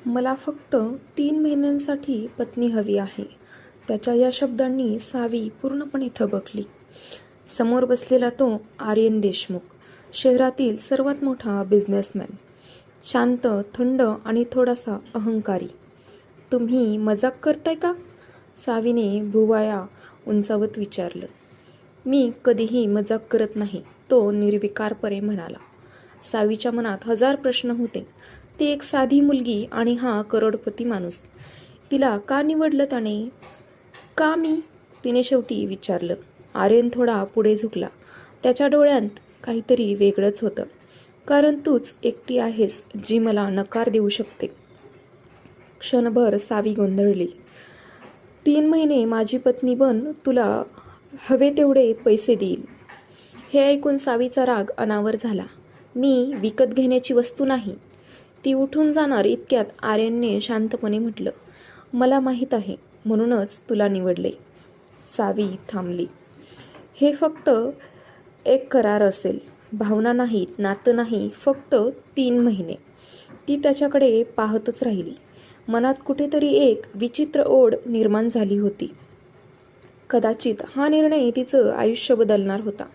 मला फक्त 3 महिन्यांसाठी पत्नी हवी आहे. त्याच्या या शब्दांनी सावी पूर्णपणे थबकली. समोर बसलेला तो आर्यन देशमुख, शहरातील सर्वात मोठा बिझनेसमॅन. शांत, थंड आणि थोडासा अहंकारी. तुम्ही मजाक करताय का? सावीने भुवया उंचावत विचारलं. मी कधीही मजाक करत नाही, तो निर्विकारपणे म्हणाला. सावीच्या मनात हजार प्रश्न होते. ती एक साधी मुलगी आणि हा करोडपती माणूस. तिला का निवडलं त्याने? का मी? तिने शेवटी विचारलं. आर्यन थोडा पुढे झुकला. त्याच्या डोळ्यांत काहीतरी वेगळंच होतं. कारण तूच एकटी आहेस जी मला नकार देऊ शकते. क्षणभर सावी गोंधळली. 3 महिने माझी पत्नी बन, तुला हवे तेवढे पैसे देईल. हे ऐकून सावीचा राग अनावर झाला. मी विकत घेण्याची वस्तू नाही. ती उठून जाणार इतक्यात आर्यनने शांतपणे म्हटलं, मला माहीत आहे, म्हणूनच तुला निवडले. सावी थांबली. हे फक्त एक करार असेल, भावना नाहीत, नातं नाही, फक्त 3 महिने. ती त्याच्याकडे पाहतच राहिली. मनात कुठेतरी एक विचित्र ओढ निर्माण झाली होती. कदाचित हा निर्णय तिचं आयुष्य बदलणार होता.